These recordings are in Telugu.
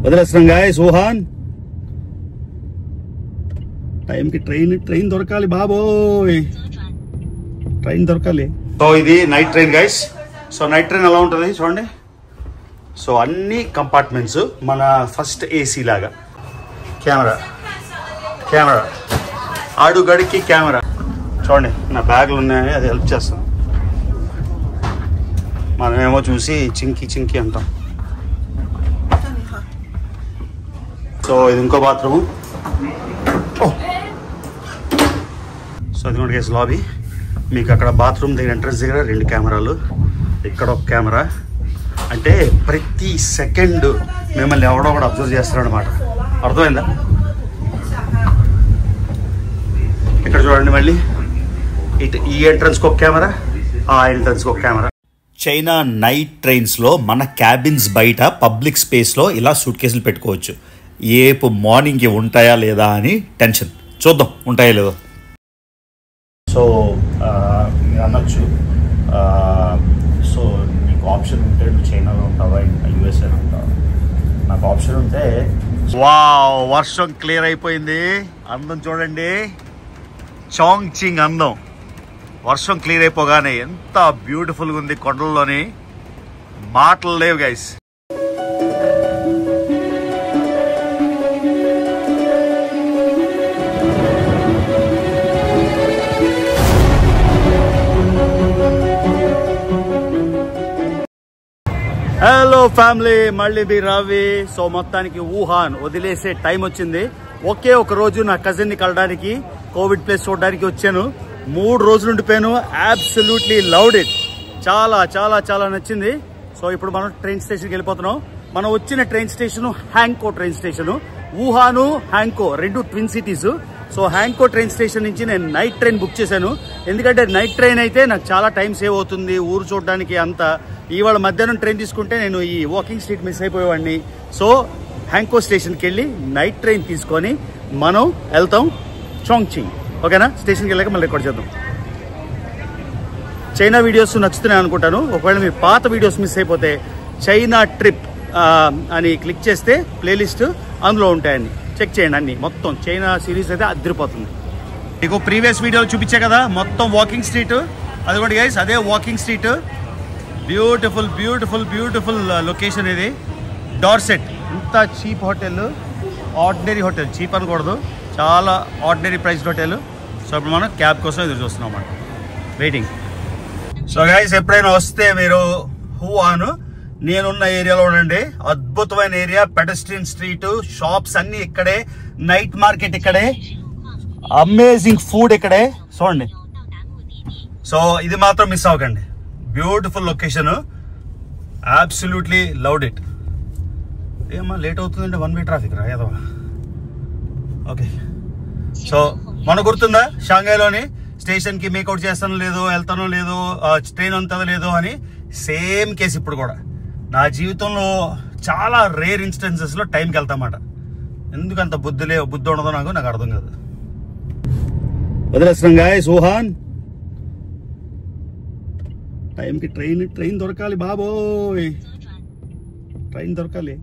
వదిలేస్తున్నాం గాయ్స్ వుహాన్. టైంకి ట్రైన్ దొరకాలి బాబోయ్, ట్రైన్ దొరకాలి. సో ఇది night train guys. So night train ఎలా ఉంటుంది చూడండి. సో అన్ని కంపార్ట్మెంట్స్ మన ఫస్ట్ ఏసీ లాగా. కెమెరా ఆడుగడికి కెమెరా చూడండి. నా బ్యాగ్లు ఉన్నాయి, అది హెల్ప్ చేస్తాం. మనమేమో చూసి చింకి అంటాం. సో ఇది ఇంకో బాత్రూము. సో అది కూడా కేసు లాబీ. మీకు అక్కడ బాత్రూమ్ దగ్గర ఎంట్రన్స్ దగ్గర 2 కెమెరాలు, ఇక్కడ ఒక కెమెరా. అంటే ప్రతి సెకండ్ మిమ్మల్ని ఎవడో కూడా అబ్జర్వ్ చేస్తారనమాట. అర్థమైందా? ఇక్కడ చూడండి, మళ్ళీ ఇటు ఈ ఎంట్రన్స్కి ఒక కెమెరా, ఆ ఎంట్రన్స్కి ఒక కెమెరా. చైనా నైట్ ట్రైన్స్లో మన క్యాబిన్స్ బయట పబ్లిక్ స్పేస్లో ఇలా సూట్ కేసులు పెట్టుకోవచ్చు. ఏపు మార్నింగ్కి ఉంటాయా లేదా అని టెన్షన్. చూద్దాం ఉంటాయా లేదో. సో మీరు అనొచ్చు, సో నీకు ఆప్షన్ ఉంటే నువ్వు చైనాలో ఉంటావా ఇంకా యూఎస్ఏలో ఉంటావా? నాకు ఆప్షన్ ఉంటే వావ్, వర్షం క్లియర్ అయిపోయింది. అందం చూడండి, చాంగ్చింగ్ అందం. వర్షం క్లియర్ అయిపోగానే ఎంత బ్యూటిఫుల్గా ఉంది కొండల్లోని, మాటలు లేవు గైస్. హలో ఫ్యామిలీ, మళ్ళీ మీ రవి. సో మొత్తానికి వుహాన్ వదిలేసే టైం వచ్చింది. ఒకే ఒక రోజు నా కజిన్ని కలడానికి కోవిడ్ ప్లేస్ చూడడానికి వచ్చాను. 3 రోజులు ఉండిపోయాను. Absolutely loved it. చాలా చాలా చాలా నచ్చింది. సో ఇప్పుడు మనం ట్రైన్ స్టేషన్కి వెళ్ళిపోతున్నాం. మనం వచ్చిన train station Hankou train station. Wuhan Hankou 2 twin cities. So Hankou train station నుంచి నేను నైట్ ట్రైన్ బుక్ చేశాను. ఎందుకంటే నైట్ ట్రైన్ అయితే నాకు చాలా టైం సేవ్ అవుతుంది ఊరు చూడడానికి అంతా. ఇవాళ మధ్యాహ్నం ట్రైన్ తీసుకుంటే నేను ఈ వాకింగ్ స్ట్రీట్ మిస్ అయిపోయేవాడిని. సో హ్యాంగ్కో స్టేషన్కి వెళ్ళి నైట్ ట్రైన్ తీసుకొని మనం వెళ్తాం చాంగ్చింగ్. ఓకేనా? స్టేషన్కి వెళ్ళాక మళ్ళీ రికార్డ్ చేద్దాం. చైనా వీడియోస్ నచ్చుతున్నాయి అనుకుంటాను. ఒకవేళ మీ పాత వీడియోస్ మిస్ అయిపోతే చైనా ట్రిప్ అని క్లిక్ చేస్తే ప్లేలిస్ట్ అందులో ఉంటాయండి, చెక్ చేయండి. అన్ని మొత్తం చైనా సిరీస్ అయితే అదిరిపోతుంది. మీకు ప్రీవియస్ వీడియోలు చూపించే కదా మొత్తం వాకింగ్ స్ట్రీట్, అది కూడా గైస్ అదే walking street. Beautiful beautiful beautiful location ఇది. డార్సెట్, ఇంత cheap hotel, ordinary hotel, cheap అనకూడదు, చాలా ఆర్డినరీ ప్రైస్ హోటల్. సో ఇప్పుడు మనం క్యాబ్ కోసం ఎదురు చూస్తున్నాం అన్నమాట, వెయిటింగ్. సో గైస్ ఎప్పుడైనా వస్తే మీరు వుహాన్ నేనున్న ఏరియాలో ఉండండి. అద్భుతమైన ఏరియా, పెడస్ట్రియన్ స్ట్రీట్, షాప్స్ అన్ని ఇక్కడే, నైట్ మార్కెట్ ఇక్కడే, అమేజింగ్ ఫుడ్ ఇక్కడే. చూడండి. సో ఇది మాత్రం మిస్ అవ్వకండి. Beautiful location, absolutely loved it. ఏమన్నా లేట్ అవుతుందంటే 1 వే ట్రాఫిక్ రా ఏదో. ఓకే, సో మన గుర్తుందా షాంఘైలోని స్టేషన్కి మేకౌట్ చేస్తానో లేదో, వెళ్తానో లేదో, ట్రైన్ ఉంటుందో లేదో అని. సేమ్ కేసు ఇప్పుడు కూడా. నా జీవితంలో చాలా రేర్ ఇన్స్టెన్సెస్లో టైంకి వెళ్తామాట. ఎందుకంత బుద్ధి ఉండదో నాకు అర్థం కాదు. వదిలేస్తున్నాం గాయ్స్ వుహాన్. టైంకి ట్రైన్ దొరకాలి బాబోయ్, ట్రైన్ దొరకాలి.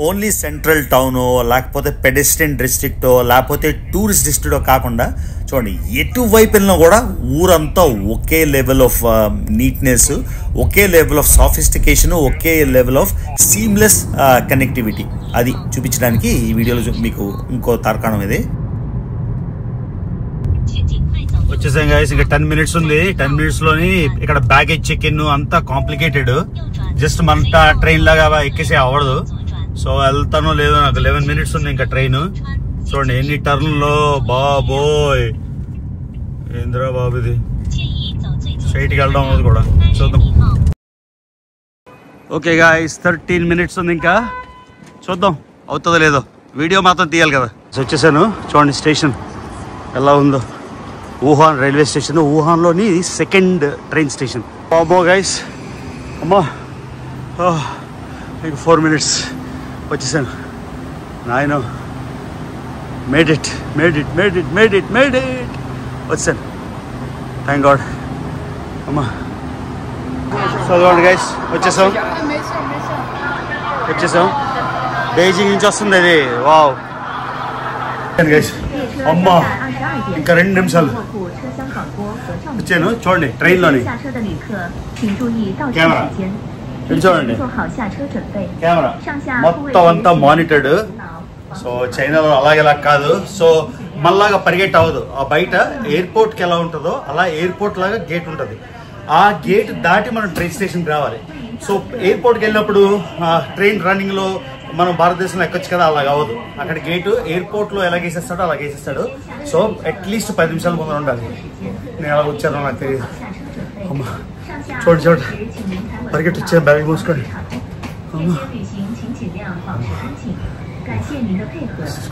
ఓన్లీ సెంట్రల్ టౌనో లేకపోతే పెడెస్ట్రియన్ డిస్ట్రిక్టో లేకపోతే టూరిస్ట్ డిస్ట్రిక్టో కాకుండా చూడండి, ఎటువైపు వెళ్ళినా కూడా ఊరంతా ఒకే లెవెల్ ఆఫ్ నీట్నెస్, ఒకే లెవెల్ ఆఫ్ సాఫిస్టికేషన్, ఒకే లెవెల్ ఆఫ్ సీమ్లెస్ కనెక్టివిటీ. అది చూపించడానికి ఈ వీడియోలో మీకు ఇంకో తార్కాణం ఇది. వచ్చేసాం గైస్, ఇంకా 10 minutes ఉంది. 10 minutes లోని ఇక్కడ బ్యాగేజ్ చెక్ ఇన్ అంతా కాంప్లికేటెడ్. జస్ట్ మన ట్రైన్ లాగా ఎక్కేసే అవ్వదు. సో వెళ్తానో లేదో, నాకు 11 minutes ఉంది ఇంకా ట్రైన్. చూడండి ఎన్ని టర్న్లో బాబోయ్, ఏంద్రా బాబు ఇది. స్ట్రైట్కి వెళ్ళడం అది కూడా చూద్దాం. ఓకే గాయ్స్, 13 minutes ఉంది ఇంకా, చూద్దాం అవుతుందో లేదో. వీడియో మాత్రం తీయాలి కదా. వచ్చేసాను, చూడండి స్టేషన్ ఎలా ఉందో. వుహాన్ రైల్వే స్టేషన్, వుహాన్లోని 2nd ట్రైన్ స్టేషన్. బాబో గైస్, అమ్మా ఇంక 4 minutes వచ్చేసాను. నాయన మేడ్ ఇట్ వచ్చాను, థ్యాంక్ గాడ్. అమ్మా చదవండి గైస్, వచ్చేసాం. బీజింగ్ నుంచి వస్తుంది అది. వావ్ అమ్మా, ఇంకా 2 నిమిషాలు వచ్చాను. చూడండి ట్రైన్లోని కెమెరా చూడండి, కెమెరా మొత్తం అంతా మానిటర్డ్. సో చైనాలో అలాగేలా కాదు. సో మళ్ళాగా పరిగెట్ అవ్వదు. ఆ బయట ఎయిర్పోర్ట్కి ఎలా ఉంటుందో అలా ఎయిర్పోర్ట్ లాగా గేట్ ఉంటుంది. ఆ గేట్ దాటి మనం ట్రైన్ స్టేషన్కి రావాలి. సో ఎయిర్పోర్ట్కి వెళ్ళినప్పుడు ట్రైన్ రన్నింగ్లో మనం భారతదేశంలో ఎక్కొచ్చు కదా, అలాగ అవ్వదు. అక్కడ గేటు ఎయిర్పోర్ట్లో ఎలా వేసేస్తాడో అలా వేసేస్తాడు. సో అట్లీస్ట్ 10 నిమిషాల ముందు ఉండాలి. నేను అలా వచ్చాను, నాకు తెలియదు. అమ్మా చూడండి పరిగెట్టి వచ్చాను, బ్యాగ్ మూసుకోండి. అమ్మా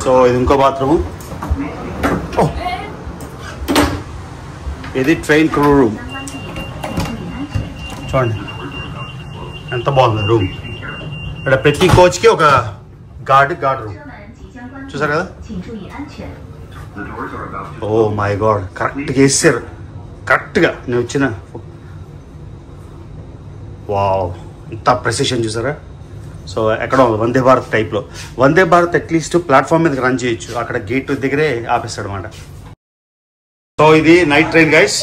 సో ఇది ఇంకో బాత్రూమ్. ఇది ట్రైన్ క్రూ రూమ్. చూడండి ఎంత బాగుంది రూమ్. ఇక్కడ ప్రతి కోచ్కి ఒక గార్డ్ రూమ్ చూసారు కదా. ఓ మై గాడ్, కరెక్ట్గా వేసారు, కరెక్ట్గా నేను వచ్చిన. వావ్, ఇంత ప్రెసిషన్ చూసారా. సో ఎక్కడ వందే భారత్ టైప్లో. వందే భారత్ అట్లీస్ట్ ప్లాట్ఫామ్ మీదకి రన్ చేయొచ్చు, అక్కడ గేట్ దగ్గరే ఆపేస్తాడు అనమాట. సో ఇది night train guys.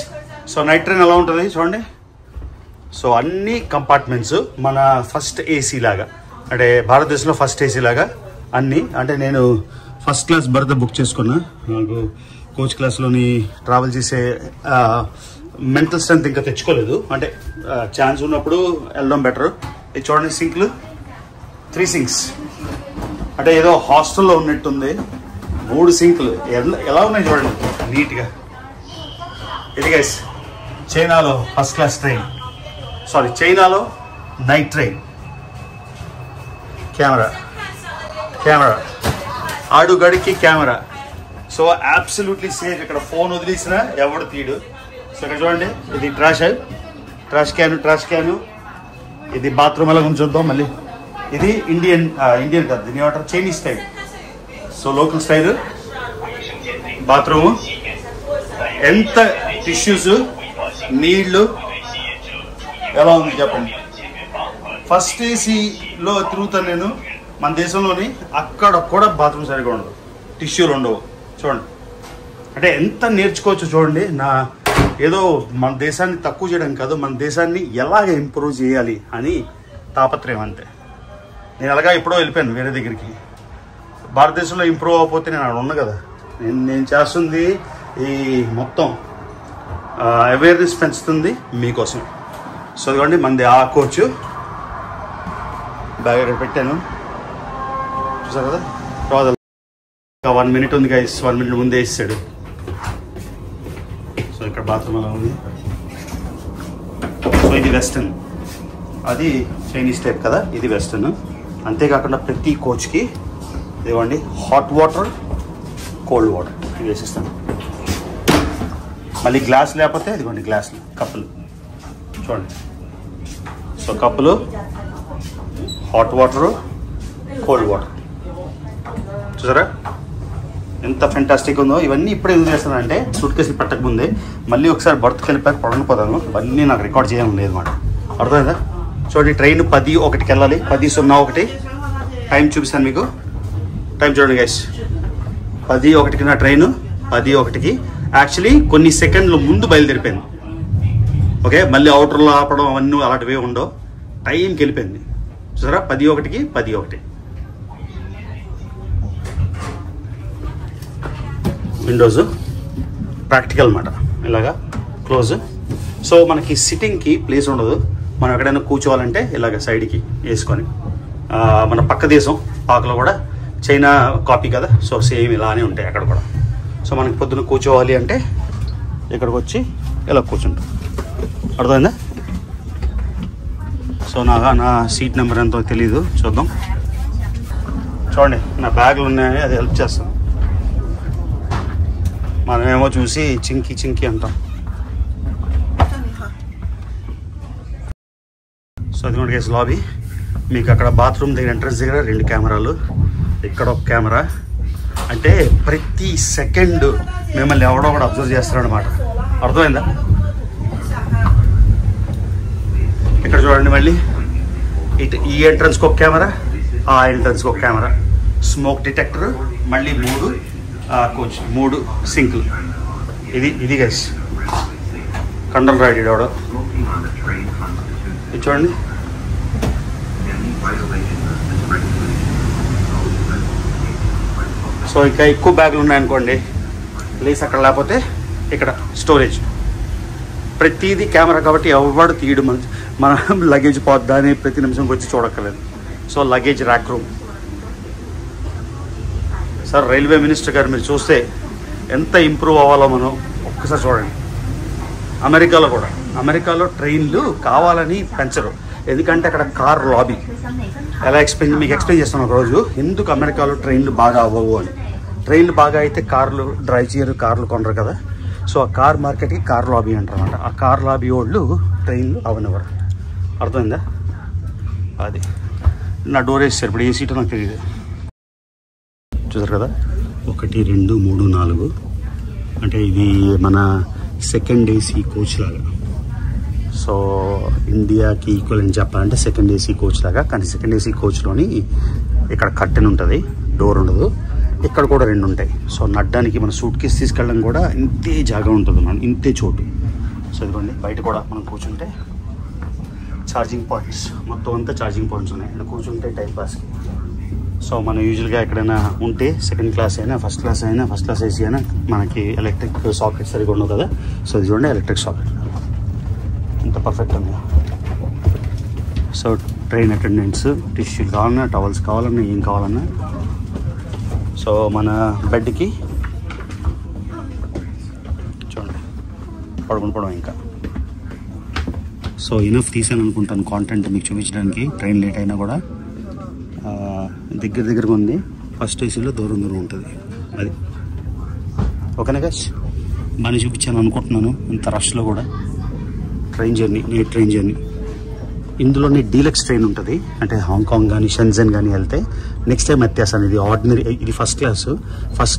So night train ఎలా ఉంటుంది చూడండి. సో అన్ని కంపార్ట్మెంట్స్ మన ఫస్ట్ ఏసీ లాగా, అంటే భారతదేశంలో ఫస్ట్ ఏసీ లాగా అన్నీ. అంటే నేను ఫస్ట్ క్లాస్ బర్త్ బుక్ చేసుకున్నా. నాకు కోచ్ క్లాస్లోని ట్రావెల్ చేసే మెంటల్ స్ట్రెంత్ ఇంకా తెచ్చుకోలేదు. అంటే ఛాన్స్ ఉన్నప్పుడు వెళ్ళడం బెటర్. ఇది చూడండి సింక్లు, 3 సింక్స్, అంటే ఏదో హాస్టల్లో ఉన్నట్టుంది. 3 సింక్లు ఎలా ఉన్నాయి చూడండి నీట్గా. ఇది గైస్ చైనాలో ఫస్ట్ క్లాస్ ట్రైన్, సారీ చైనాలో నైట్ ట్రైన్. కెమెరా ఆడుగడికి కెమెరా. So absolutely safe. ఇక్కడ ఫోన్ వదిలేసినా ఎవడు తీయడు. సో ఇక్కడ చూడండి, ఇది ట్రాష్ క్యాను. ఇది బాత్రూమ్ ఎలా చూద్దాం మళ్ళీ. ఇది ఇండియన్ కాదు, దీని ఏమంటారు, Chinese style. So local style bathroom. ఎంత టిష్యూస్, నీళ్లు ఎలా ఉంది చెప్పండి. ఫస్ట్ ఏసీలో తిరుగుతాను నేను మన దేశంలోని, అక్కడ కూడా బాత్రూమ్ సరిగా ఉండవు, టిష్యూలు ఉండవు. చూడండి అంటే ఎంత నేర్చుకోవచ్చు చూడండి. ఏదో మన దేశాన్ని తక్కువ చేయడం కాదు, మన దేశాన్ని ఎలాగ ఇంప్రూవ్ చేయాలి అని తాపత్రయం అంతే. నేను అలాగా ఎప్పుడో వెళ్ళిపోయాను వేరే దగ్గరికి. భారతదేశంలో ఇంప్రూవ్ అవ్వకపోతే నేను అక్కడ ఉన్నా కదా. నేను చేస్తుంది ఈ మొత్తం అవేర్నెస్ పెంచుతుంది మీకోసం. సో ఇదిగోండి మంది ఆ కోచ్ బ్యాగ్ ఇక్కడ పెట్టాను చూసారు కదా. తర్వాత 1 మినిట్ ఉంది గైస్, 1 మినిట్ ముందే ఇస్తాడు. సో ఇక్కడ బాత్రూమ్ అలా ఉంది. సో ఇది వెస్టర్న్, అది చైనీస్ టైప్ కదా, ఇది వెస్టర్న్. అంతేకాకుండా ప్రతి కోచ్కి ఇదిగోండి హాట్ వాటర్, కోల్డ్ వాటర్ ఇవి వేసిస్తాను. మళ్ళీ గ్లాస్ లేకపోతే ఇదిగోండి గ్లాసులు, కప్పులు చూడండి. సో కప్పులు, హాట్ వాటరు, కోల్డ్ వాటర్ చూసారా ఎంత ఫెంటాస్టిక్ ఉందో. ఇవన్నీ ఇప్పుడే ఎందుకు చేస్తాను అంటే సూట్ కేసులు పెట్టకముందే మళ్ళీ ఒకసారి బర్త్కి వెళ్ళిపోయాక పడకపోతాను. ఇవన్నీ నాకు రికార్డ్ చేయడం లేదు అన్నమాట. అర్థమైందా. చూడండి ట్రైన్ 10:01కి వెళ్ళాలి, 10:01 టైం చూపిస్తాను మీకు. టైం చూడండి గైస్, 10:01కి నా ట్రైన్, 10:01కి యాక్చువల్లీ కొన్ని సెకండ్లు ముందు బయలుదేరిపోయింది. ఓకే, మళ్ళీ అవుటర్లో ఆపడం అవన్నీ అలాంటివే ఉండవు, టైంకి వెళ్ళిపోయింది చూసారా. 10:01కి 10:01 విండోస్ ప్రాక్టికల్ అన్నమాట, ఇలాగా క్లోజ్. సో మనకి సిట్టింగ్కి ప్లేస్ ఉండదు, మనం ఎక్కడైనా కూర్చోవాలంటే ఇలాగ సైడ్కి వేసుకొని. మన పక్క దేశం పాకలో కూడా చైనా కాపీ కదా, సో సేమ్ ఇలానే ఉంటాయి అక్కడ కూడా. సో మనకి పొద్దున కూర్చోవాలి అంటే ఇక్కడికి వచ్చి ఇలా కూర్చుంటాం. అర్థమైందా. సో నా సీట్ నెంబర్ ఎంతో తెలీదు, చూద్దాం. చూడండి నా బ్యాగులు ఉన్నాయి, అది హెల్ప్ చేస్తాం. మనమేమో చూసి చింకి అంటాం. సో అది కూడా కేసు లాబీ. మీకు అక్కడ బాత్రూమ్ దగ్గర ఎంట్రన్స్ దగ్గర 2 కెమెరాలు, ఇక్కడ ఒక కెమెరా. అంటే ప్రతి సెకండ్ మిమ్మల్ని ఎవడో కూడా అబ్జర్వ్ చేస్తారనమాట. అర్థమైందా. ఇక్కడ చూడండి మళ్ళీ ఈ ఎంట్రన్స్కి ఒక కెమెరా, ఆ ఎంట్రన్స్ ఒక కెమెరా, స్మోక్ డిటెక్టర్, మళ్ళీ 3 కోచ్, 3 సింక్లు. ఇది గైస్ కంట్రోల్ రైడ్ ఇది చూడండి. సో ఇంకా ఎక్కువ బ్యాగులు ఉన్నాయనుకోండి, ప్లేస్ అక్కడ లేకపోతే ఇక్కడ స్టోరేజ్. ప్రతిదీ కెమెరా కాబట్టి ఎవరు తీయడు, మన లగేజ్ పోద్దా అని ప్రతి నిమిషంకి వచ్చి చూడక్కర్లేదు. So luggage rack room. Sir railway minister గారు మీరు చూస్తే ఎంత ఇంప్రూవ్ అవ్వాలో మనం ఒక్కసారి చూడండి. అమెరికాలో ట్రైన్లు కావాలని పెంచరు, ఎందుకంటే అక్కడ కార్ లాబీ. ఎలా మీకు ఎక్స్ప్లెయిన్ చేస్తాను ఒకరోజు ఎందుకు అమెరికాలో ట్రైన్లు బాగా అవ్వవు అని. ట్రైన్లు బాగా అయితే కార్లు డ్రైవ్ చేయరు, కార్లు కొనరు కదా. సో ఆ కార్ మార్కెట్కి కార్ లాబీ అంటారు అనమాట. ఆ కార్ లాబీ వాళ్ళు ట్రైన్లు అవనివ్వరు. అర్థమైందా? అది నా డోర్ వేస్తారు. ఇప్పుడు ఏ సీటు నాకు తెలియదు. చూసారు కదా, 1 2 3 4 అంటే ఇది మన సెకండ్ ఏసీ కోచ్ లాగా. సో ఇండియాకి ఈక్వల్ అని చెప్పాలంటే సెకండ్ ఏసీ కోచ్ లాగా. కానీ సెకండ్ ఏసీ కోచ్లోని ఇక్కడ కర్టెన్ ఉంటుంది, డోర్ ఉండదు. ఇక్కడ కూడా 2 ఉంటాయి. సో నడ్డానికి మన సూట్ కేసు తీసుకెళ్ళడం కూడా ఇంతే జాగా ఉంటుంది, మనం ఇంతే చోటు. సో ఇదిగోండి బయట కూడా మనం కూర్చుంటే ఛార్జింగ్ పాయింట్స్, మొత్తం అంతా ఛార్జింగ్ పాయింట్స్ ఉన్నాయి. ఇక్కడ కూర్చుంటే టైం పాస్కి. సో మనం యూజువల్గా ఎక్కడైనా ఉంటే సెకండ్ క్లాస్ అయినా ఫస్ట్ క్లాస్ ఏసీ అయినా మనకి ఎలక్ట్రిక్ సాకెట్ సరిగా ఉండవు కదా. సో ఇది చూడండి ఎలక్ట్రిక్ సాకెట్ ఇంత పర్ఫెక్ట్ ఉంది. సో ట్రైన్ అటెండెంట్స్ టిష్యూలు కావాలన్నా, టవల్స్ కావాలన్నా, ఏం కావాలన్నా. సో మన బెడ్కి చూడండి పడుకుంటున్నాం ఇంకా. సో ఇనఫ్ తీసాను అనుకుంటాను కాంటెంట్ మీకు చూపించడానికి. ట్రైన్ లేట్ అయినా కూడా దగ్గరగా ఉంది. ఫస్ట్ ఏసీలో దూరం ఉంటుంది. అది ఓకేనా గైస్, బాగా చూపించాను అనుకుంటున్నాను. ఇంత రష్లో కూడా train journey, night train journey. ఇందులోనే డీలక్స్ ట్రైన్ ఉంటుంది, అంటే హాంకాంగ్ కానీ షెన్జన్ కానీ వెళ్తే నెక్స్ట్ టైం ఎత్తేస్తాను. ఇది ఆర్డినరీ, ఇది ఫస్ట్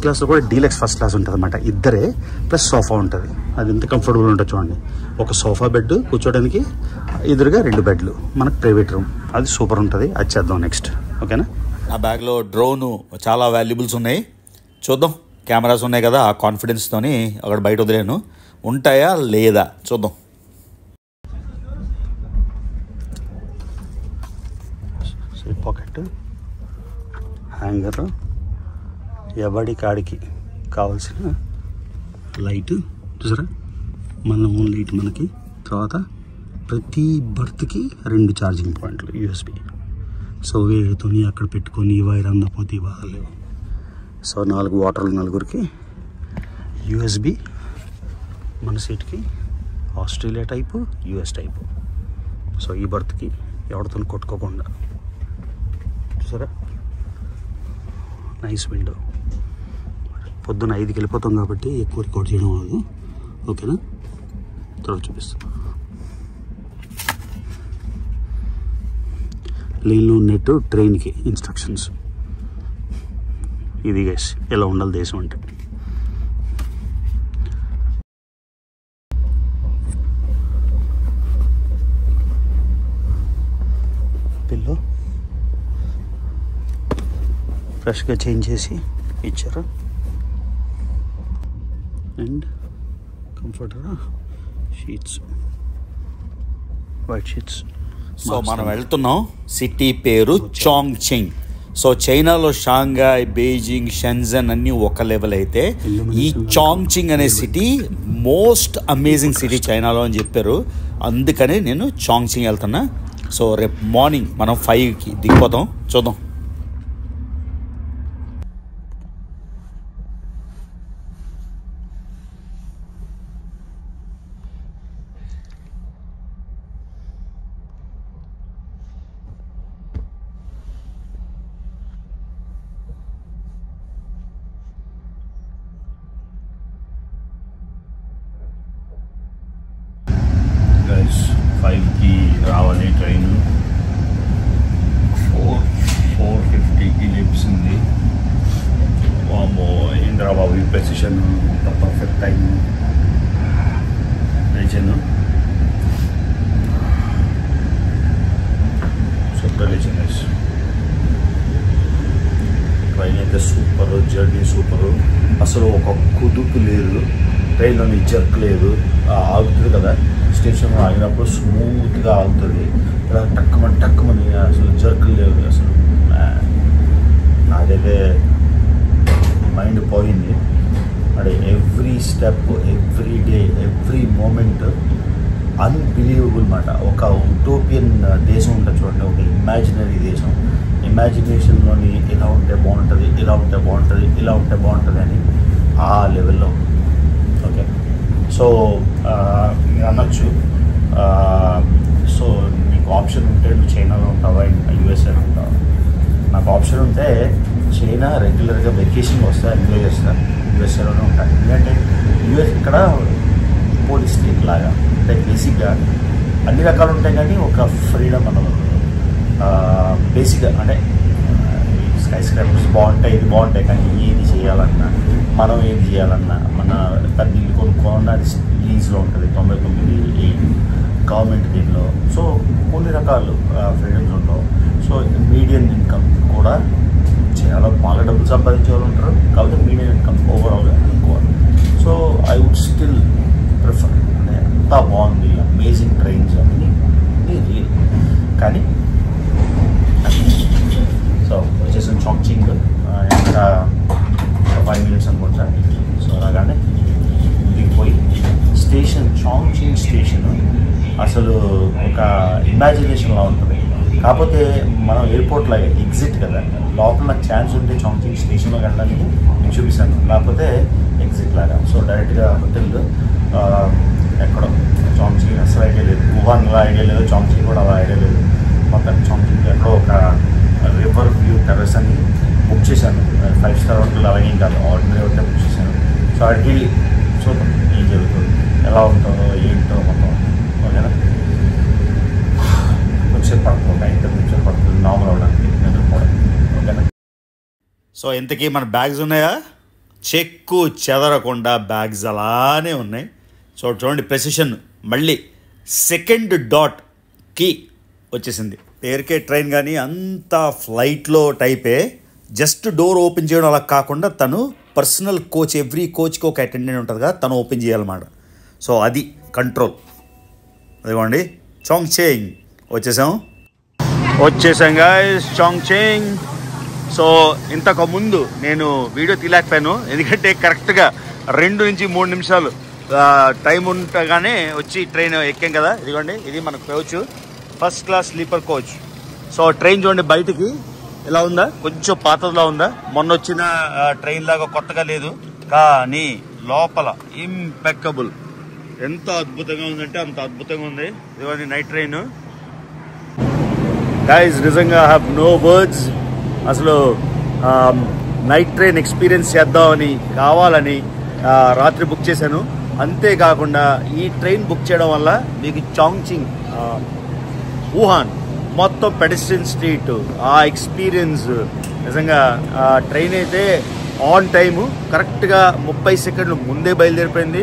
క్లాస్లో కూడా డీలక్స్ ఫస్ట్ క్లాస్ ఉంటుంది అనమాట. ఇద్దరే ప్లస్ సోఫా ఉంటుంది. అది ఎంత కంఫర్టబుల్ ఉంటుంది చూడండి. ఒక సోఫా బెడ్ కూర్చోడానికి, ఎదురుగా 2 బెడ్లు, మనకు ప్రైవేట్ రూమ్. అది సూపర్ ఉంటుంది. అది చేద్దాం నెక్స్ట్. ఓకేనా? నా బ్యాగ్లో డ్రోను చాలా వాల్యుబుల్స్ ఉన్నాయి. చూద్దాం. కెమెరాస్ ఉన్నాయి కదా, ఆ కాన్ఫిడెన్స్తోని అక్కడ బయట వదిలేను. ఉంటాయా లేదా చూద్దాం. పాకెట్, హ్యాంగర్, ఎవడి కాడికి కావాల్సిన లైట్ చూసారా, మన ఓన్ లైట్ మనకి. తర్వాత ప్రతి బర్త్కి 2 ఛార్జింగ్ పాయింట్లు USB. సో వేరేతో అక్కడ పెట్టుకొని వైర్ అందపోతే బాగాలేవు. సో 4 వాటర్లు, 4కి USB. మన సీట్కి Australia type, US type. So ఈ బర్త్కి ఎవరితో కొట్టుకోకుండా చూసారా, నైస్ విండో. పొద్దున్న 5కి వెళ్ళిపోతాం కాబట్టి ఎక్కువ రికార్డ్ చేయడం అవ్వదు. ఓకేనా? తర్వాత చూపిస్తాం. లైన్లో నెట్, ట్రైన్కి ఇన్స్ట్రక్షన్స్. ఇది గైస్ ఎలా ఉండాలి దేశం అంటే. పిల్లో ఫ్రెష్గా చేంజ్ చేసి ఇచ్చారు. And comforter sheets, white sheets. So మనం వెళ్తున్నాం. సిటీ పేరు చాంగ్చింగ్. సో చైనాలో షాంఘాయ్, బీజింగ్, షెన్జన్ అన్నీ ఒక లెవెల్ అయితే ఈ చాంగ్చింగ్ అనే సిటీ మోస్ట్ అమేజింగ్ సిటీ చైనాలో అని చెప్పారు. అందుకని నేను చాంగ్చింగ్ వెళ్తున్నా. సో రేపు మార్నింగ్ మనం 5కి దిగిపోతాం. చూద్దాం. గైస్ 5కి రావాలి ట్రైన్. 4:50కి లేపింది. వామో ఇంద్రాబాబు ఈ ప్రెసిషన్, ఇంత పర్ఫెక్ట్ టైం లేచాను. సూపర్ లేచాను గైస్. అయితే సూపర్, జర్నీ సూపరు. అసలు ఒక కుదుపు లేదు, ట్రైన్లోని జర్క్ లేదు. ఆగుతుంది కదా స్టేషన్లో, ఆగినప్పుడు స్మూత్గా ఆగుతుంది. ఇలా టక్కుమని అసలు జర్క్ లేవు. అసలు నాకైతే మైండ్ పోయింది. అంటే every step, every day, every moment unbelievable మాట. ఒక ఉటోపియన్ దేశం ఉంటుంది చూడండి, ఒక ఇమాజినరీ దేశం. ఇమాజినేషన్లోని ఇలా ఉంటే బాగుంటుంది, ఇలా ఉంటే బాగుంటుంది, ఇలా ఉంటే బాగుంటుంది అని ఆ లెవెల్లో. ఓకే, సో మీరు అనొచ్చు, సో నీకు ఆప్షన్ ఉంటే నువ్వు చైనాలో ఉంటావా, యూఎస్ఏలో ఉంటావా? నాకు ఆప్షన్ ఉంటే చైనా రెగ్యులర్గా వెకేషన్ వస్తా, ఎంజాయ్ చేస్తాను, యూఎస్ఏలోనే ఉంటాను. ఎందుకంటే యూఎస్ ఇక్కడ పోలీస్ స్టేట్ లాగా, అంటే బేసిక్గా అన్ని రకాలు ఉంటాయి కానీ ఒక ఫ్రీడమ్ అన్నది బేసిక్గా. అంటే స్కై స్క్రాపర్స్ బాగుంటాయి, ఇది బాగుంటాయి, కానీ ఏది చేయాలన్నా, మనం ఏది చేయాలన్నా, మన పెద్ద ఇల్లు కొనుక్కోవాలన్నా అది లీజ్లో ఉంటుంది, 99 గవర్నమెంట్ దీనిలో. సో కొన్ని రకాలు ఫ్రీడమ్స్ ఉండవు. సో మీడియం ఇన్కమ్ కూడా చాలా బాగా డబ్బులు సంపాదించే వాళ్ళు ఉంటారు, కాబట్టి మీడియం ఇన్కమ్ ఓవరాల్గా అనుకోవాలి. So I would still prefer. అంటే ఎంత బాగుంది, అమేజింగ్ ట్రైన్స్ అన్నీ రియల్. కానీ సో వచ్చేసిన చాంగ్చింగ్ ఇంకా 5 minutes అనుకుంటా. సో అలాగానే దిగిపోయి స్టేషన్, చాంగ్చింగ్ స్టేషన్ అసలు ఒక ఇమాజినేషన్లా ఉంటుంది. కాకపోతే మనం ఎయిర్పోర్ట్ లాగే ఎగ్జిట్ కదా, లోపల నాకు ఛాన్స్ ఉంటే చాంగ్చింగ్ స్టేషన్లో వెళ్ళడానికి నేను చూపిస్తాను, లేకపోతే ఎగ్జిట్ లాగా. సో డైరెక్ట్గా హోటల్ ఎక్కడో చాంగ్చింగ్ అసలు ఐడియా లేదు, వుహాన్లో ఐడియా లేదు, చాంగ్చింగ్ కూడా అలా ఐడియా లేదు. మొత్తం చాంగ్చింగ్ ఎక్కడో ఒక రివర్ వ్యూ టెర్రస్ అని బుక్ చేశాను. 5 star హోటల్ అలాగే కాదు, ఆర్డినరీ హోటల్ బుక్ చేశాను. సో అక్కడికి వెళ్ళి చూద్దాం ఏం జరుగుతుంది, ఎలా ఉంటుందో ఏంటో మొత్తం. ఓకేనా, కొంచెం పడుతుంది, ఒక 5 నిమిషాలు పడుతుంది నార్మల్ అవడానికి నిద్రపోవడం. ఓకేనా. సో ఇంతకీ మన బ్యాగ్స్ ఉన్నాయా? చెక్కు చెదరకుండా బ్యాగ్స్ అలానే ఉన్నాయి. సో చూడండి, ప్రెసిషన్ మళ్ళీ సెకండ్ డాట్కి వచ్చేసింది. పేరుకే ట్రైన్ కానీ అంతా ఫ్లైట్లో టైపే. జస్ట్ డోర్ ఓపెన్ చేయడం అలా కాకుండా తను పర్సనల్ కోచ్, ఎవ్రీ కోచ్కి ఒక అటెండెంట్ ఉంటుంది కదా, తను ఓపెన్ చేయాలన్నమాట. సో అది కంట్రోల్. అదిగోండి చాంగ్చింగ్ వచ్చేసాం గైస్, చాంగ్చింగ్. సో ఇంతకు ముందు నేను వీడియో తీయలేకపోయాను, ఎందుకంటే కరెక్ట్గా 2 నుంచి 3 నిమిషాలు టైం ఉండగానే వచ్చి ట్రైన్ ఎక్కాం కదా. ఇదిగోండి, ఇది మన coach, first class sleeper coach. So train చూడండి బయటికి ఎలా ఉందా, కొంచెం పాతదిలా ఉందా, మొన్న వచ్చిన ట్రైన్ లాగా కొత్తగా లేదు, కానీ లోపల ఇంపెక్కబుల్. ఎంత అద్భుతంగా ఉందంటే అంత అద్భుతంగా ఉంది. ఇదిగోండి నైట్ ట్రైన్. గైస్ నిజంగా ఐ హ్యావ్ నో వర్డ్స్. అసలు నైట్ ట్రైన్ ఎక్స్పీరియన్స్ చేద్దామని కావాలని రాత్రి బుక్ చేశాను. అంతేకాకుండా ఈ ట్రైన్ బుక్ చేయడం వల్ల మీకు చాంగ్చింగ్, వుహాన్ మొత్తం పెడెస్ట్రియన్ స్ట్రీట్, ఆ ఎక్స్పీరియన్స్ నిజంగా. ట్రైన్ అయితే ఆన్ టైము కరెక్ట్గా 30 సెకండ్లు ముందే బయలుదేరిపోయింది,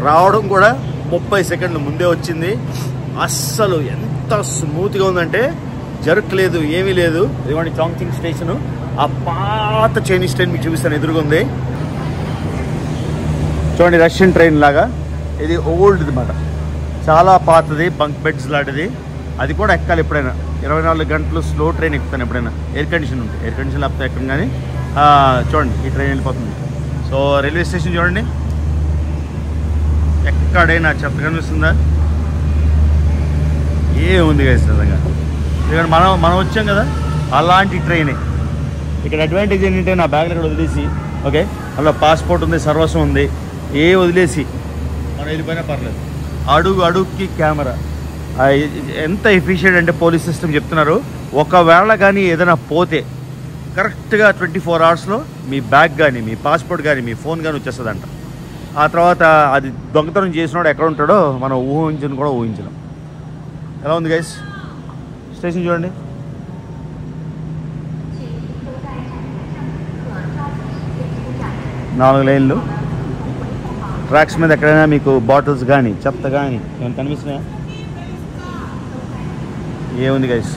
రావడం కూడా 30 సెకండ్లు ముందే వచ్చింది. అస్సలు ఎంత స్మూత్గా ఉందంటే జర్క్ లేదు, ఏమీ లేదు. ఇదిగోండి చాంగ్చింగ్ స్టేషను, ఆ పాత చైనీస్ ట్రైన్ మీకు చూపిస్తాను, ఎదురుగుంది చూడండి. రష్యన్ ట్రైన్ లాగా ఇది ఓల్డ్ అనమాట, చాలా పాతది, బంక్ బెడ్స్ లాంటిది. అది కూడా ఎక్కాలి ఎప్పుడైనా, 24 గంటలు స్లో ట్రైన్ ఎక్కుతాను ఎప్పుడైనా. ఎయిర్ కండిషన్ ఉంటుంది, ఎయిర్ కండిషన్ లేకపోతే ఎక్కడం. కానీ చూడండి ఈ ట్రైన్ వెళ్ళిపోతుంది. సో రైల్వే స్టేషన్ చూడండి, ఎక్కడైనా చెత్త కనిపిస్తుందా? ఏముంది కదా నిజంగా. ఇక్కడ మనం వచ్చాం కదా, అలాంటి ట్రైనే. ఇక్కడ అడ్వాంటేజ్ ఏంటంటే నా బ్యాగ్లో ఇక్కడ వదిలేసి, ఓకే, అలా పాస్పోర్ట్ ఉంది, సర్వస్వం ఉంది, ఏ వదిలేసి మనం వెళ్ళిపోయినా పర్లేదు. అడుగుకి కెమెరా. ఎంత ఎఫిషియెంట్ అంటే పోలీస్ సిస్టమ్ చెప్తున్నారు, ఒకవేళ కానీ ఏదైనా పోతే కరెక్ట్గా 24 hours మీ బ్యాగ్ కానీ, మీ పాస్పోర్ట్ కానీ, మీ ఫోన్ కానీ వచ్చేస్తుందంట. ఆ తర్వాత అది దొంగతనం చేసినోడు ఎక్కడ ఉంటాడో మనం ఊహించడం. ఎలా ఉంది గైస్ స్టేషన్ చూడండి. నాలుగు లైన్లు, ట్రాక్స్ మీద ఎక్కడైనా మీకు బాటిల్స్ కానీ చెత్త కానీ ఏమైనా కనిపిస్తున్నాయా? ఏముంది గైస్,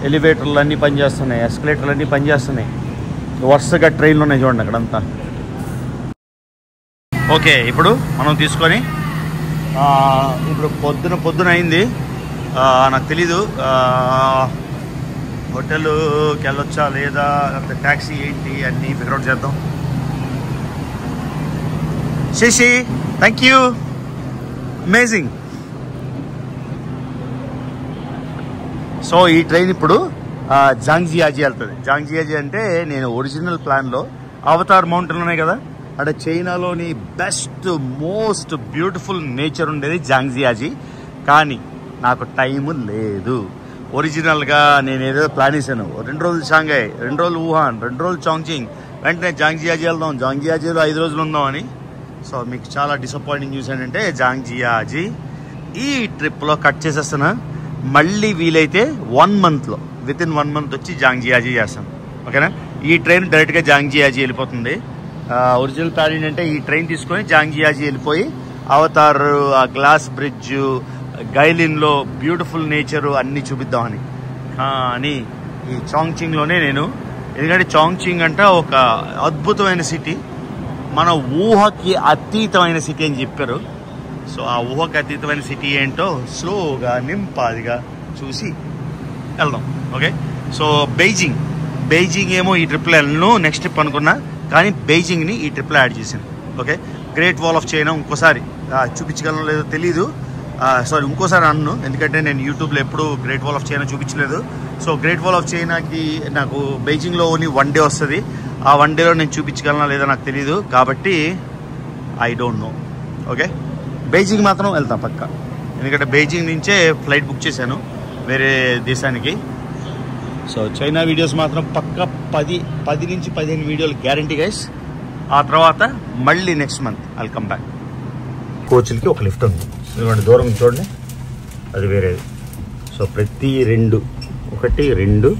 ఎలివేటర్లు అన్నీ పనిచేస్తున్నాయి, ఎస్కలేటర్లు అన్నీ పనిచేస్తున్నాయి. వరుసగా ట్రైన్లు ఉన్నాయి చూడండి అక్కడంతా. ఓకే, ఇప్పుడు మనం తీసుకొని ఇప్పుడు పొద్దున అయింది. నాకు తెలీదు హోటల్కి వెళ్ళొచ్చా లేదా, లేకపోతే ట్యాక్సీ ఏంటి అన్నీ ఫిగర్అవుట్ చేద్దాం. Shashi, thank you, amazing. So ఈ ట్రైన్ ఇప్పుడు జాంగ్జియాజీ వెళ్తుంది. జాంగ్జియాజీ అంటే నేను ఒరిజినల్ ప్లాన్లో అవతార్ మౌంటైన్ ఉన్నాయి కదా, అంటే చైనాలోని బెస్ట్ మోస్ట్ బ్యూటిఫుల్ నేచర్ ఉండేది జాంగ్జియాజీ. కానీ నాకు టైము లేదు. ఒరిజినల్గా నేను ఏదో ప్లాన్ చేశాను, 2 రోజులు షాంఘై, 2 రోజులు వుహాన్, 2 రోజులు చాంగ్చింగ్, వెంటనే జాంగ్జియాజీ వెళ్దాం, జాంగ్జియాజీలో 5 రోజులు ఉందాం అని. సో మీకు చాలా డిసప్పాయింటింగ్ న్యూస్ ఏంటంటే జాంగ్జియాజీ ఈ ట్రిప్లో కట్ చేసేస్తున్నా. మళ్ళీ వీలైతే 1 మంత్లో వితిన్ 1 మంత్ వచ్చి జాంగ్జియాజీ చేస్తాను. ఓకేనా? ఈ ట్రైన్ డైరెక్ట్గా జాంగ్జియాజీ వెళ్ళిపోతుంది. ఒరిజినల్ ప్లాన్ ఏంటంటే ఈ ట్రైన్ తీసుకొని జాంగ్జియాజీ వెళ్ళిపోయి అవతార్, ఆ గ్లాస్ బ్రిడ్జ్, గైలిన్లో బ్యూటిఫుల్ నేచరు అన్నీ చూపిద్దామని. కానీ ఈ చాంగ్చింగ్లోనే నేను, ఎందుకంటే చాంగ్చింగ్ అంటే ఒక అద్భుతమైన సిటీ, మన ఊహకి అతీతమైన సిటీ అని చెప్పారు. సో ఆ ఊహకి అతీతమైన సిటీ ఏంటో స్లోగా నింపాదిగా చూసి వెళ్దాం. ఓకే, సో బెయిజింగ్ ఏమో ఈ ట్రిప్లో వెళ్ళను, నెక్స్ట్ ట్రిప్ అనుకున్నా, కానీ బెయిజింగ్ని ఈ ట్రిప్లో యాడ్ చేశాను. Okay, great wall of China ఇంకోసారి చూపించగలను లేదో తెలీదు, సారీ ఇంకోసారి అన్ను, ఎందుకంటే నేను యూట్యూబ్లో ఎప్పుడు గ్రేట్ వాల్ ఆఫ్ చైనా చూపించలేదు. సో గ్రేట్ వాల్ ఆఫ్ చైనాకి నాకు బెయిజింగ్లో ఓన్లీ 1 డే వస్తుంది. ఆ 1 డేలో నేను చూపించగలనా లేదా నాకు తెలీదు, కాబట్టి ఐ డోంట్ నో. ఓకే, బెయిజింగ్ మాత్రం వెళ్తాం పక్క, ఎందుకంటే బెయిజింగ్ నుంచే ఫ్లైట్ బుక్ చేశాను వేరే దేశానికి. సో చైనా వీడియోస్ మాత్రం పక్క 10 నుంచి 15 వీడియోలు గ్యారంటీ గైస్. ఆ తర్వాత మళ్ళీ next month I'll come back. కోచ్లకి ఒక లిఫ్ట్ ఉంది, ఎందుకంటే దూరం చూడండి, అది వేరేది. సో ప్రతి 2, 1, 2,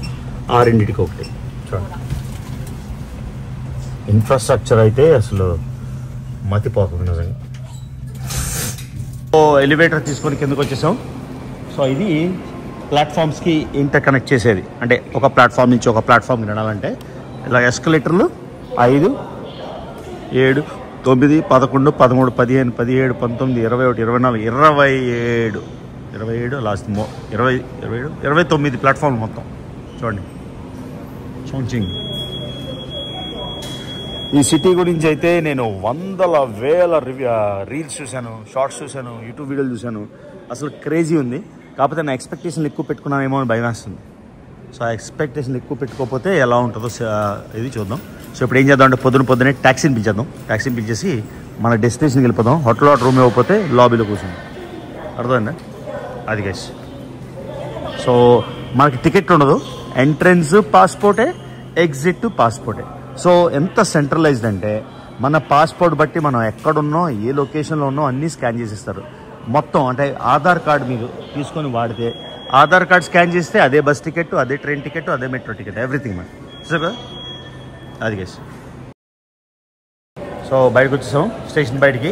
ఆ రెండింటికి ఒకటి చూడండి. ఇన్ఫ్రాస్ట్రక్చర్ అయితే అసలు మతిపోతుంది నిజంగా. సో ఎలివేటర్ తీసుకొని కిందకు వచ్చేసాం. సో ఇది ప్లాట్ఫామ్స్కి ఇంటర్ కనెక్ట్ చేసేది, అంటే ఒక ప్లాట్ఫామ్ నుంచి ఒక ప్లాట్ఫామ్కి నడాలంటే ఇలా ఎస్కలేటర్లు 5, 7, 9, 11, 13, 15, 17, 19, 21, 24, 27 లాస్ట్ 29 ప్లాట్ఫామ్లు మొత్తం చూడండి. చాంగ్చింగ్ ఈ సిటీ గురించి అయితే నేను 100,000 రీల్స్ చూశాను, షార్ట్స్ చూశాను, యూట్యూబ్ వీడియోలు చూశాను. అసలు క్రేజీ ఉంది. కాకపోతే నా ఎక్స్పెక్టేషన్ ఎక్కువ పెట్టుకున్నామేమో అని భయం వేస్తుంది. సో ఆ ఎక్స్పెక్టేషన్ ఎక్కువ పెట్టుకోకపోతే ఎలా ఉంటుందో ఇది చూద్దాం. సో ఇప్పుడు ఏం చేద్దాం అంటే పొద్దున్నే ట్యాక్సీని పిలిచేద్దాం. ట్యాక్సీని పిలిచేసి మన డెస్టినేషన్కి వెళ్ళిపోదాం. హోటల్లో రూమ్ ఇవ్వకపోతే లాబీలో కూర్చుందాం. అర్థమైందా? అది గైస్. సో మనకి టికెట్ ఉండదు, ఎంట్రన్స్ పాస్పోర్టే, ఎగ్జిట్ పాస్పోర్టే. సో ఎంత సెంట్రలైజ్డ్ అంటే మన పాస్పోర్ట్ బట్టి మనం ఎక్కడున్నో ఏ లొకేషన్లో ఉన్నో అన్నీ స్కాన్ చేసిస్తారు మొత్తం. అంటే ఆధార్ కార్డు మీరు తీసుకొని వాడితే ఆధార్ కార్డ్ స్కాన్ చేస్తే అదే బస్ టికెట్, అదే ట్రైన్ టికెట్, అదే మెట్రో టికెట్, ఎవ్రీథింగ్ మన చూసారు కదా. అది గైస్. సో బయటకు వచ్చేసాం, స్టేషన్ బయటికి.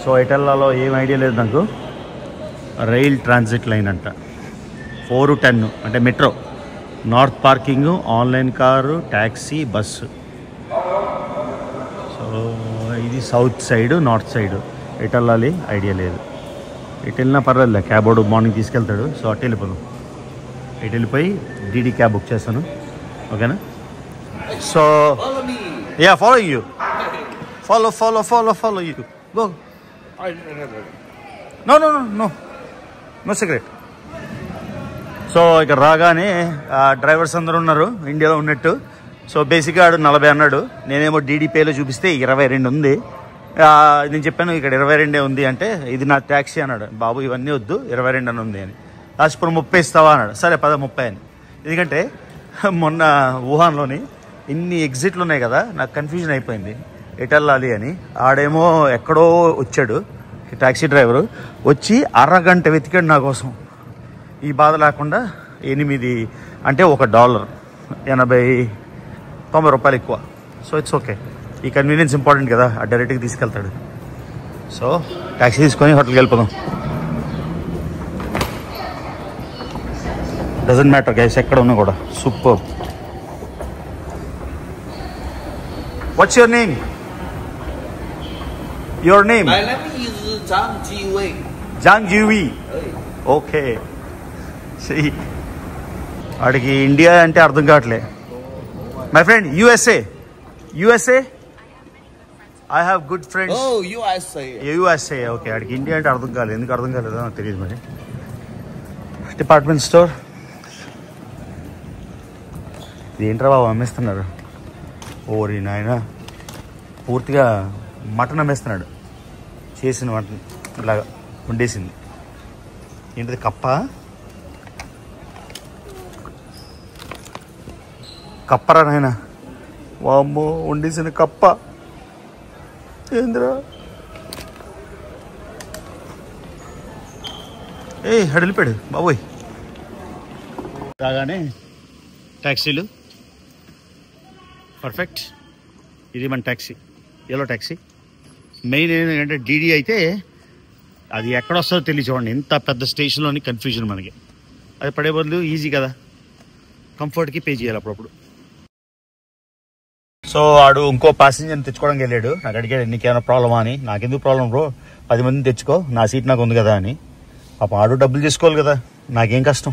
సో ఎటెల్లాలో ఏం ఐడియా లేదు నాకు. రైల్ ట్రాన్సిట్ లైన్ అంట 4-10 అంటే metro, north parking, online car, taxi, bus. So ఇది సౌత్ సైడ్, నార్త్ సైడ్. ఎటు వెళ్ళాలి ఐడియా లేదు. ఎటు వెళ్ళినా పర్వాలేదు, క్యాబ్ వాడు మార్నింగ్ తీసుకెళ్తాడు. సో అటు వెళ్ళిపోదాం. ఎటు వెళ్ళిపోయి డీడీ క్యాబ్ బుక్ చేస్తాను. ఓకేనా? So ya, follow you, follow you, go. No cigarette. So ఇక్కడ రాగానే డ్రైవర్స్ అందరూ ఉన్నారు ఇండియాలో ఉన్నట్టు. సో బేసిక్గా ఆడు 40 అన్నాడు, నేనేమో డీడీ పేలో చూపిస్తే 22 ఉంది. నేను చెప్పాను ఇక్కడ 22 ఉంది అంటే, ఇది నా ట్యాక్సీ అన్నాడు. బాబు ఇవన్నీ వద్దు, 22 అని ఉంది అని. లాస్ట్ ఇప్పుడు 30 ఇస్తావా అన్నాడు. సరే 30 అని. ఎందుకంటే మొన్న వుహాన్లోని ఇన్ని ఎగ్జిట్లు ఉన్నాయి కదా, నాకు కన్ఫ్యూజన్ అయిపోయింది ఎటు వెళ్ళాలి అని. ఆడేమో ఎక్కడో వచ్చాడు ట్యాక్సీ డ్రైవరు, వచ్చి అరగంట వెతికాడు నా కోసం. ఈ బాధ లేకుండా 8 అంటే $1 80-90 రూపాయలు ఎక్కువ. సో ఇట్స్ ఓకే, ఈ కన్వీనియన్స్ ఇంపార్టెంట్ కదా. ఆ డైరెక్ట్గా తీసుకెళ్తాడు. సో ట్యాక్సీ తీసుకొని హోటల్కి వెళ్ళిపోదాం. డజంట్ మ్యాటర్ గైస్, ఎక్కడ ఉన్నా కూడా super. What's your name? Your name? My name is Zhang Jiwei. Zhang Jiwei. Okay. See. వాడికి ఇండియా అంటే అర్థం కావట్లే. My friend USA. I have good friends. Oh, USA. Okay. వాడికి ఇండియా అంటే అర్థం కాలేదు. ఎందుకు అర్థం కాలేదో నాకు తెలియదు మరి. Department store. ఏంట్రా బాబు అమ్మేస్తున్నారు. ఓరి నాయన పూర్తిగా మటన్ అమ్మేస్తున్నాడు. చేసిన మటన్ ఇలాగా వండేసింది. ఏంటిది కప్పరా నాయన. వామ్మో వండేసిన కప్ప. ఏంద్రా హడ వెళ్ళిపోయాడు బాబోయ్. రాగానే ట్యాక్సీలు పర్ఫెక్ట్. ఇది మన ట్యాక్సీ, ఎల్లో ట్యాక్సీ. మెయిన్ ఏంటంటే డీడీ అయితే అది ఎక్కడ వస్తుందో తెలియ చూడండి. ఇంత పెద్ద స్టేషన్లోని కన్ఫ్యూజన్ మనకి. అది పడే బదులు ఈజీ కదా, కంఫర్ట్కి పే చేయాలి అప్పుడప్పుడు. సో ఆడు ఇంకో ప్యాసింజర్ని తెచ్చుకోవడానికి వెళ్ళాడు. నాకు అడిగాడు నీకేమైనా ప్రాబ్లమా అని. నాకెందుకు ప్రాబ్లం బ్రో, 10 మందిని తెచ్చుకో, నా సీట్ నాకు ఉంది కదా అని. పాపం ఆడు డబ్బులు చేసుకోవాలి కదా, నాకేం కష్టం.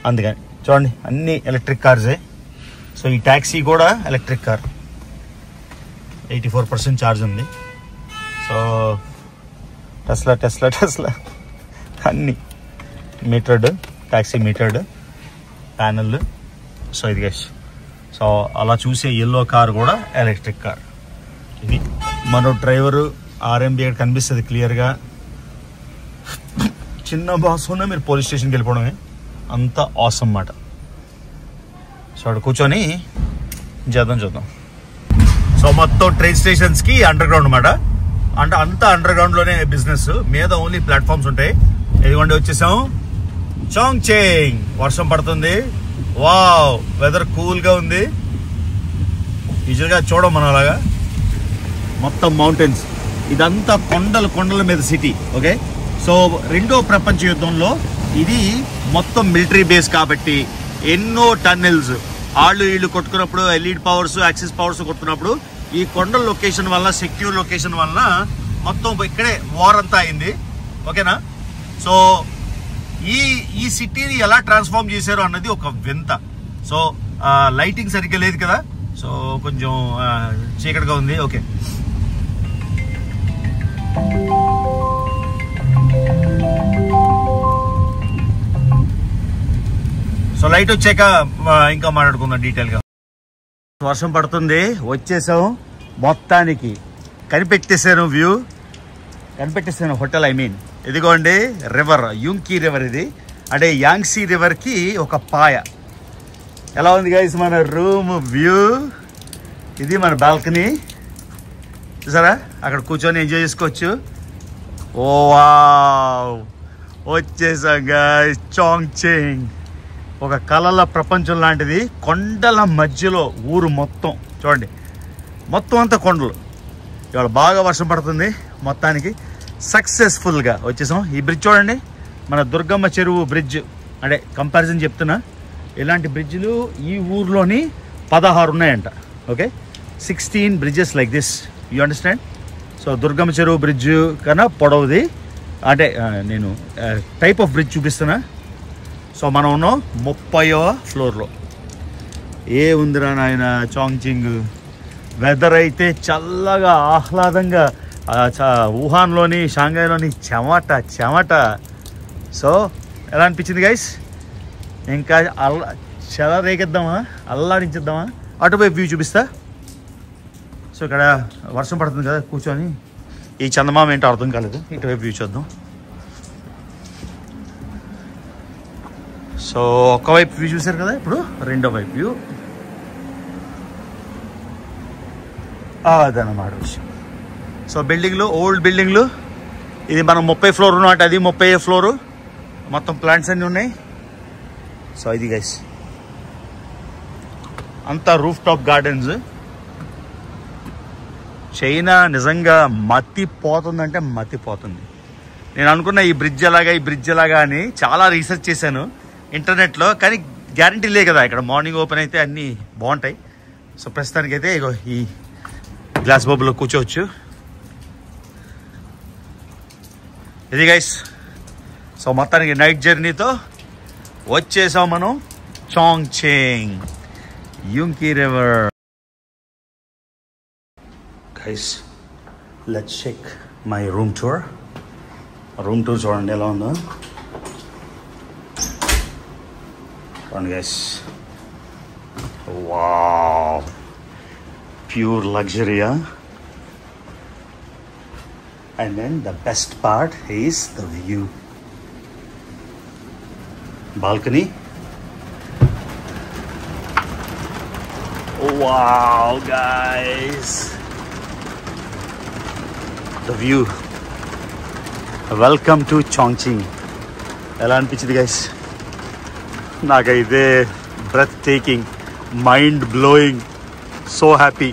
అందుకని చూడండి అన్ని ఎలక్ట్రిక్ కార్సే. సో ఈ ట్యాక్సీ కూడా ఎలక్ట్రిక్ కార్, 84% ఛార్జ్ ఉంది. సో టెస్లా అన్ని మీటర్డ్, ట్యాక్సీ మీటర్డ్ ప్యానల్. సో ఇది గైస్, సో అలా చూసే ఎల్లో కార్ కూడా ఎలక్ట్రిక్ కార్. ఇది మన డ్రైవరు RMB కనిపిస్తుంది క్లియర్గా. చిన్న బాస్ ఉన్నా మీరు పోలీస్ స్టేషన్కి వెళ్ళిపోవడమే, అంత ఆసమ్ మాట. సో అక్కడ కూర్చొని చూద్దాం. సో మొత్తం ట్రైన్ స్టేషన్స్కి అండర్ గ్రౌండ్ అన్నమాట. అంటే అంతా అండర్ గ్రౌండ్లోనే బిజినెస్, మీద ఓన్లీ ప్లాట్ఫామ్స్ ఉంటాయి. ఇదిగోండి వచ్చేసాం చాంగ్చెంగ్. వర్షం పడుతుంది. వావ్, వెదర్ కూల్గా ఉంది. యూజువల్గా చూడం మనం అలాగా. మొత్తం మౌంటైన్స్, ఇదంతా కొండల మీద సిటీ. ఓకే, సో 2వ ప్రపంచ యుద్ధంలో ఇది మొత్తం మిలిటరీ బేస్ కాబట్టి ఎన్నో టన్నెల్స్ వీళ్ళు కొట్టుకున్నప్పుడు, ఎలీడ్ పవర్స్, యాక్సిస్ పవర్స్ కొట్టుకున్నప్పుడు ఈ కొండల లొకేషన్ వల్ల, సెక్యూర్ లొకేషన్ వల్ల మొత్తం ఇక్కడే వార్ అంతా అయింది. ఓకేనా. సో ఈ సిటీని ఎలా ట్రాన్స్ఫార్మ్ చేశారు అన్నది ఒక వింత. సో లైటింగ్ సరిగ్గా లేదు కదా, సో కొంచెం చీకటిగా ఉంది. ఓకే, సో లైట్ వచ్చాక ఇంకా మాట్లాడుకుందాం డీటెయిల్గా. వర్షం పడుతుంది, వచ్చేసాం. మొత్తానికి కనిపెట్టేశాను వ్యూ, కనిపెట్టేశాను హోటల్. ఇదిగోండి రివర్, యుంకీ రివర్. ఇది అంటే యాంగ్సీ రివర్కి ఒక పాయ. ఎలా ఉంది గైస్ మన రూమ్ వ్యూ? ఇది మన బాల్కనీ చూసారా, అక్కడ కూర్చొని ఎంజాయ్ చేసుకోవచ్చు. ఓ వావ్, వచ్చేసాం గైస్ చాంగ్చెంగ్. ఒక కళల ప్రపంచం లాంటిది, కొండల మధ్యలో ఊరు మొత్తం. చూడండి మొత్తం అంతా కొండలు. ఇవాళ బాగా వర్షం పడుతుంది. మొత్తానికి సక్సెస్ఫుల్గా వచ్చేసాం. ఈ బ్రిడ్జ్ చూడండి, మన దుర్గమ్మ చెరువు బ్రిడ్జ్. అంటే కంపారిజన్ చెప్తున్నా, ఇలాంటి బ్రిడ్జ్లు ఈ ఊర్లోని 16 ఉన్నాయంట. Okay, 16 bridges like this, you understand. So Durgamma చెరువు బ్రిడ్జ్ కన్నా పొడవుది. అంటే నేను టైప్ ఆఫ్ బ్రిడ్జ్ చూపిస్తున్నా. సో మనం ఉన్నాం 30వ ఫ్లోర్లో. ఏ ఉందిరా నాయన చాంగ్చెంగ్. వెదర్ అయితే చల్లగా ఆహ్లాదంగా, వుహాన్లోని, షాంఘైలోని చెమట. సో ఎలా అనిపించింది గైస్? ఇంకా చెలరేగిద్దామా, అల్లాడించిద్దామా? అటువైపు వ్యూ చూపిస్తా. సో ఇక్కడ వర్షం పడుతుంది కదా, కూర్చొని ఈ చందమామ ఏంటో అర్థం కాలేదు. ఇటువైపు వ్యూ చూద్దాం. సో ఒకవైపు వ్యూ చూసారు కదా, ఇప్పుడు రెండో వైపు వ్యూ. అదన్నమాట విషయం. సో బిల్డింగ్లు, ఓల్డ్ బిల్డింగ్లు. ఇది మనం 30 ఫ్లోర్ ఉన్నమాట, అది 30వ ఫ్లోరు. మొత్తం ప్లాంట్స్ అన్నీ ఉన్నాయి. సో ఇది గైస్ అంతా రూఫ్ టాప్ గార్డెన్స్. చైనా నిజంగా మతిపోతుందంటే మతిపోతుంది. నేను అనుకున్న ఈ బ్రిడ్జ్ ఎలాగా అని చాలా రీసెర్చ్ చేశాను ఇంటర్నెట్లో, కానీ గ్యారంటీ లే కదా. ఇక్కడ మార్నింగ్ ఓపెన్ అయితే అన్నీ బాగుంటాయి. సో ప్రస్తుతానికైతే ఇగో ఈ గ్లాస్ బబుల్లో కూర్చోవచ్చు. ఇది గైస్. సో మొత్తానికి నైట్ జర్నీతో వచ్చేసాం మనం చాంగ్చింగ్ యుంకీ river. Guys let's check my room tour. Room tour చూడండి ఎలా ఉందో. చూడండి గైస్. వావ్, ప్యూర్ లగ్జరీయా. And then the best part is the view. Balcony. Wow, guys. The view. Welcome to Chongqing. ఎలా అనిపించింది గైస్? నాకైతే breathtaking, mind blowing, so happy.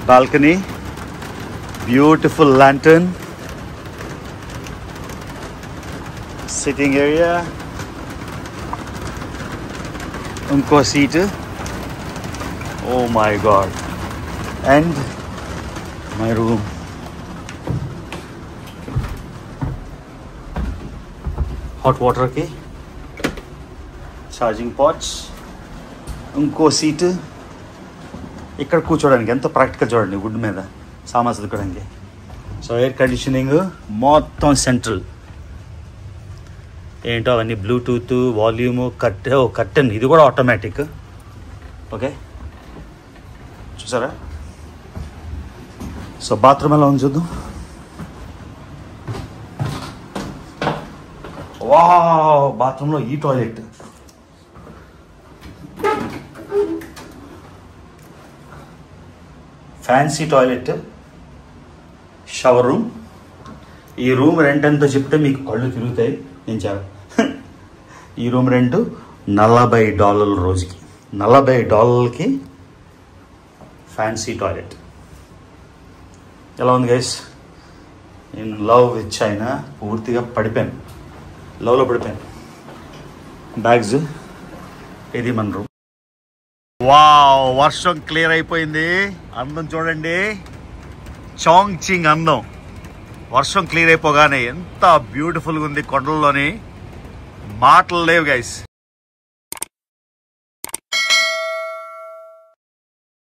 Balcony, beautiful lantern, sitting area, ఇంకో seat. Oh my god. And my room. Hot water ki charging pots, ఇంకో సీట్. ఇక్కడ కూర్చోడానికి ఎంత ప్రాక్టికల్ చూడండి, వుడ్ మీద సామాన్ చదువుకోవడానికి. సో ఎయిర్ కండిషనింగ్ మొత్తం సెంట్రల్. ఏంటో అవన్నీ బ్లూటూత్, వాల్యూము, కర్టెన్ ఇది కూడా ఆటోమేటిక్. ఓకే చూసారా? సో బాత్రూమ్ ఎలా ఉంది చూద్దాం. వావ్, బాత్రూంలో ఈ toilet. Fancy toilet, shower room. ఈ రూమ్ రెంట్ ఎంతో చెప్తే మీకు కళ్ళు తిరుగుతాయి. నేను ఈ రూమ్ రెంట్ $40 రోజుకి. $40కి ఫ్యాన్సీ టాయిలెట్. ఎలా ఉంది guys? In love with China. పూర్తిగా పడిపోయాను, లవ్లో పడిపోయాను. బ్యాగ్స్. ఇది మన రూమ్. వావ్, వర్షం క్లియర్ అయిపోయింది. అందం చూడండి, చాంగ్చింగ్ అందం. వర్షం క్లియర్ అయిపోగానే ఎంత బ్యూటిఫుల్గా ఉంది కొండల్లోని. మాటలు లేవు గైస్.